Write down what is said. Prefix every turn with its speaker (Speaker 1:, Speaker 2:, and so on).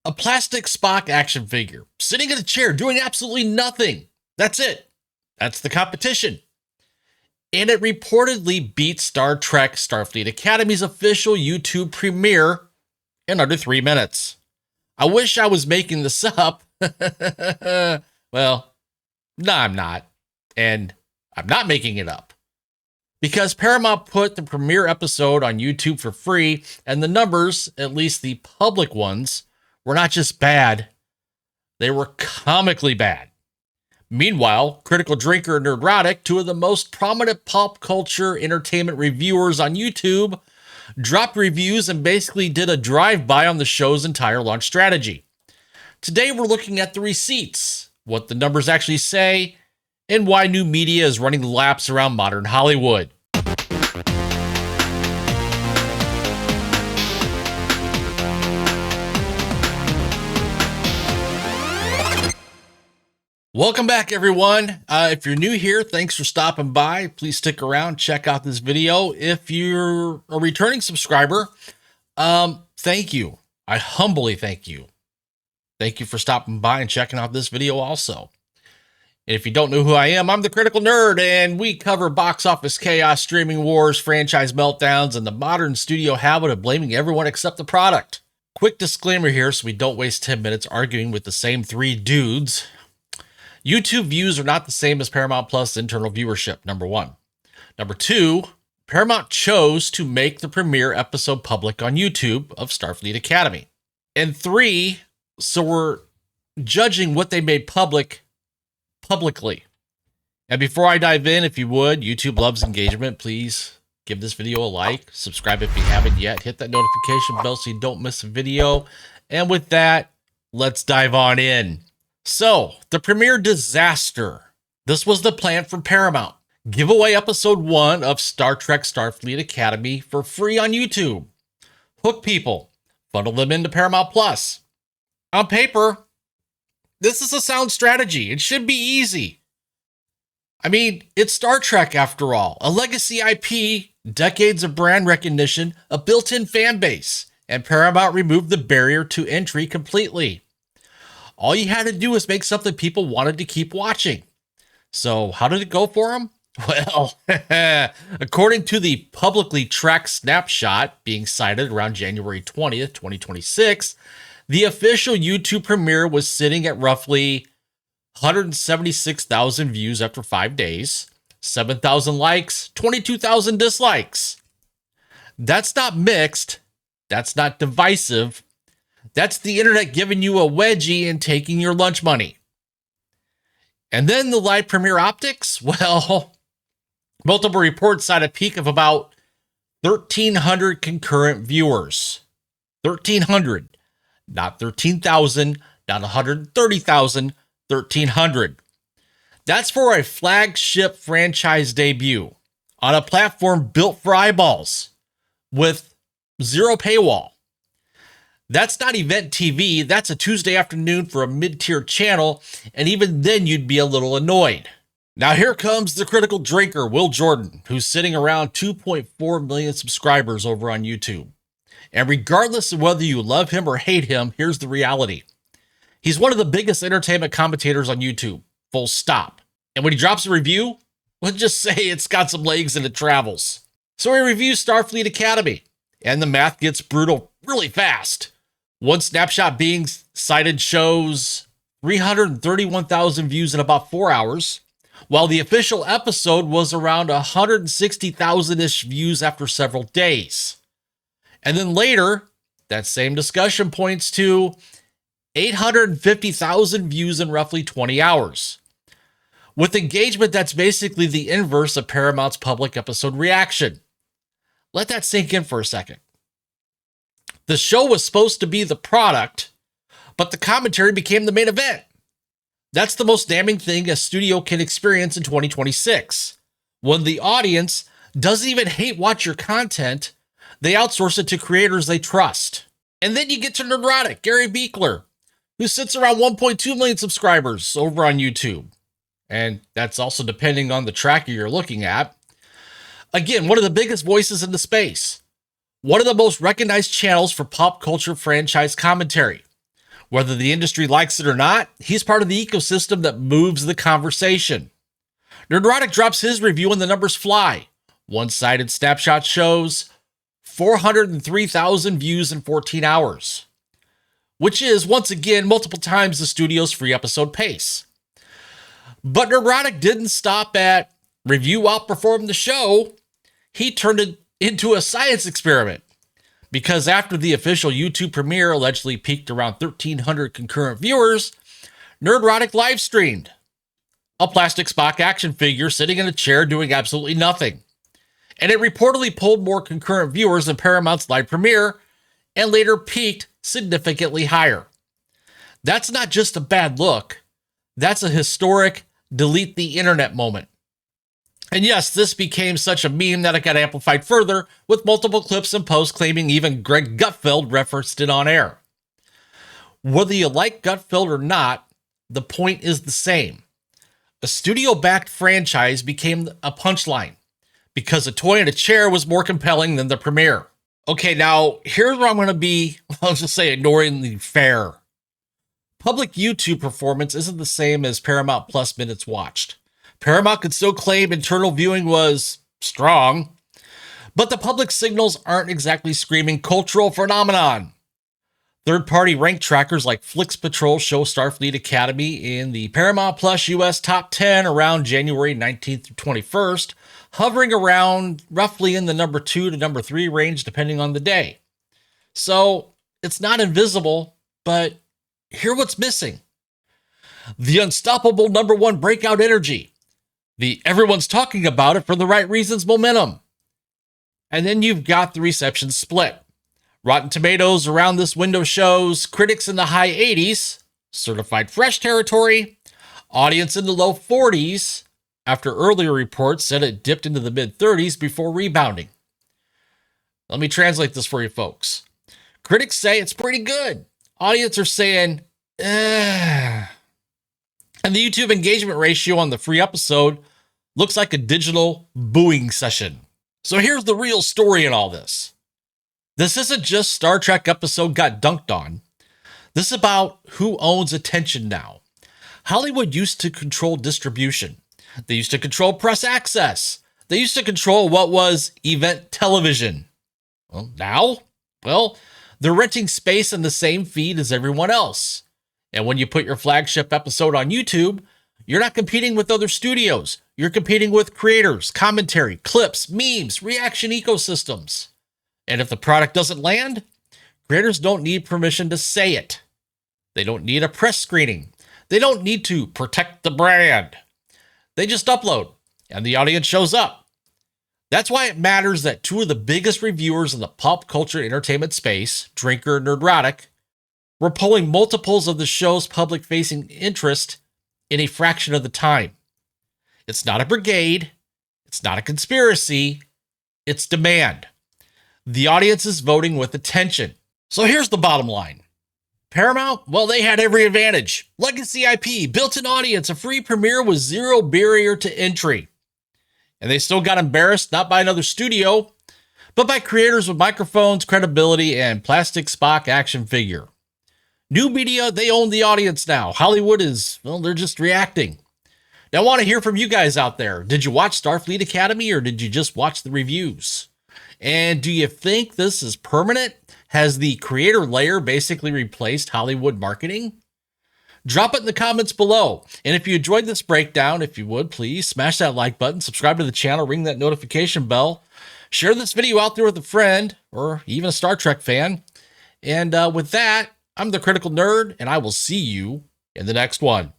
Speaker 1: A plastic Spock action figure, sitting in a chair, doing absolutely nothing. That's it. That's the competition. And it reportedly beat Star Trek Starfleet Academy's official YouTube premiere in under 3 minutes. I wish I was making this up. Well, no, I'm not. And I'm not making it up. Because Paramount put the premiere episode on YouTube for free, and the numbers, at least the public ones, were not just bad, they were comically bad. Meanwhile, Critical Drinker and Nerdrotic, two of the most prominent pop culture entertainment reviewers on YouTube, dropped reviews and basically did a drive-by on the show's entire launch strategy. Today we're looking at the receipts, what the numbers actually say, and why new media is running laps around modern Hollywood. Welcome back, everyone. If you're new here, thanks for stopping by. Please stick around, check out this video. If you're a returning subscriber, thank you. I humbly thank you. Thank you for stopping by and checking out this video also. And if you don't know who I am, I'm the Critical Nerd, and we cover box office chaos, streaming wars, franchise meltdowns, and the modern studio habit of blaming everyone except the product. Quick disclaimer here so we don't waste 10 minutes arguing with the same three dudes. YouTube views are not the same as Paramount Plus internal viewership, number one. Number two, Paramount chose to make the premiere episode public on YouTube of Starfleet Academy. And three, so we're judging what they made publicly. And before I dive in, if you would, YouTube loves engagement. Please give this video a like, subscribe if you haven't yet, hit that notification bell so you don't miss a video. And with that, let's dive on in. So, the premiere disaster. This was the plan from Paramount. Give away episode 1 of Star Trek Starfleet Academy for free on YouTube. Hook people. Funnel them into Paramount Plus. On paper, this is a sound strategy. It should be easy. I mean, it's Star Trek after all. A legacy IP, decades of brand recognition, a built-in fan base. And Paramount removed the barrier to entry completely. All you had to do was make something people wanted to keep watching. So how did it go for them? Well, according to the publicly tracked snapshot being cited around January 20th, 2026, the official YouTube premiere was sitting at roughly 176,000 views after 5 days, 7,000 likes, 22,000 dislikes. That's not mixed. That's not divisive. That's the internet giving you a wedgie and taking your lunch money. And then the live premiere optics? Well, multiple reports cite a peak of about 1,300 concurrent viewers. 1,300. Not 13,000, not 130,000, 1,300. That's for a flagship franchise debut on a platform built for eyeballs with zero paywall. That's not event TV, that's a Tuesday afternoon for a mid-tier channel, and even then you'd be a little annoyed. Now here comes the critical drinker, Will Jordan, who's sitting around 2.4 million subscribers over on YouTube. And regardless of whether you love him or hate him, here's the reality. He's one of the biggest entertainment commentators on YouTube, full stop. And when he drops a review, let's just say it's got some legs and it travels. So he reviews Starfleet Academy, and the math gets brutal really fast. One snapshot being cited shows 331,000 views in about 4 hours, while the official episode was around 160,000-ish views after several days. And then later, that same discussion points to 850,000 views in roughly 20 hours. With engagement that's basically the inverse of Paramount's public episode reaction. Let that sink in for a second. The show was supposed to be the product, but the commentary became the main event. That's the most damning thing a studio can experience in 2026. When the audience doesn't even hate watch your content, they outsource it to creators they trust. And then you get to Nerdrotic, Gary Beekler, who sits around 1.2 million subscribers over on YouTube. And that's also depending on the tracker you're looking at. Again, one of the biggest voices in the space. One of the most recognized channels for pop culture franchise commentary. Whether the industry likes it or not, he's part of the ecosystem that moves the conversation. Nerdrotic drops his review and the numbers fly. One-sided snapshot shows 403,000 views in 14 hours, which is, once again, multiple times the studio's free episode pace. But Nerdrotic didn't stop at review outperformed the show. He turned it into a science experiment. Because after the official YouTube premiere allegedly peaked around 1,300 concurrent viewers, Nerdrotic live streamed a plastic Spock action figure sitting in a chair doing absolutely nothing. And it reportedly pulled more concurrent viewers than Paramount's live premiere and later peaked significantly higher. That's not just a bad look. That's a historic delete the internet moment. And yes, this became such a meme that it got amplified further, with multiple clips and posts claiming even Greg Gutfeld referenced it on air. Whether you like Gutfeld or not, the point is the same. A studio-backed franchise became a punchline because a toy in a chair was more compelling than the premiere. Okay, now here's where I'm going to be, I'll just say, ignoringly fair. Public YouTube performance isn't the same as Paramount Plus minutes watched. Paramount could still claim internal viewing was strong, but the public signals aren't exactly screaming cultural phenomenon. Third-party rank trackers like Flix Patrol show Starfleet Academy in the Paramount Plus US Top 10 around January 19th through 21st, hovering around roughly in the number 2 to number 3 range depending on the day. So it's not invisible, but here's what's missing. The unstoppable number 1 breakout energy. The everyone's talking about it for the right reasons momentum. And then you've got the reception split. Rotten Tomatoes around this window shows critics in the high 80s, certified fresh territory, audience in the low 40s, after earlier reports said it dipped into the mid 30s before rebounding. Let me translate this for you folks. Critics say it's pretty good. Audience are saying, eh. And the YouTube engagement ratio on the free episode looks like a digital booing session. So here's the real story in all this. This isn't just Star Trek episode got dunked on. This is about who owns attention now. Hollywood used to control distribution. They used to control press access. They used to control what was event television. Well, now, they're renting space in the same feed as everyone else. And when you put your flagship episode on YouTube, you're not competing with other studios. You're competing with creators, commentary, clips, memes, reaction ecosystems. And if the product doesn't land, creators don't need permission to say it. They don't need a press screening. They don't need to protect the brand. They just upload, and the audience shows up. That's why it matters that two of the biggest reviewers in the pop culture entertainment space, Drinker and Nerdrotic, were pulling multiples of the show's public-facing interest in a fraction of the time. It's not a brigade. It's not a conspiracy. It's demand. The audience is voting with attention. So here's the bottom line. Paramount, well, they had every advantage. Legacy IP, built-in audience, a free premiere with zero barrier to entry. And they still got embarrassed, not by another studio, but by creators with microphones, credibility, and plastic Spock action figure. New media, they own the audience now. Hollywood is, well, they're just reacting. Now, I want to hear from you guys out there. Did you watch Starfleet Academy or did you just watch the reviews? And do you think this is permanent? Has the creator layer basically replaced Hollywood marketing? Drop it in the comments below. And if you enjoyed this breakdown, if you would, please smash that like button, subscribe to the channel, ring that notification bell, share this video out there with a friend or even a Star Trek fan. And with that, I'm the Critical Nerd, and I will see you in the next one.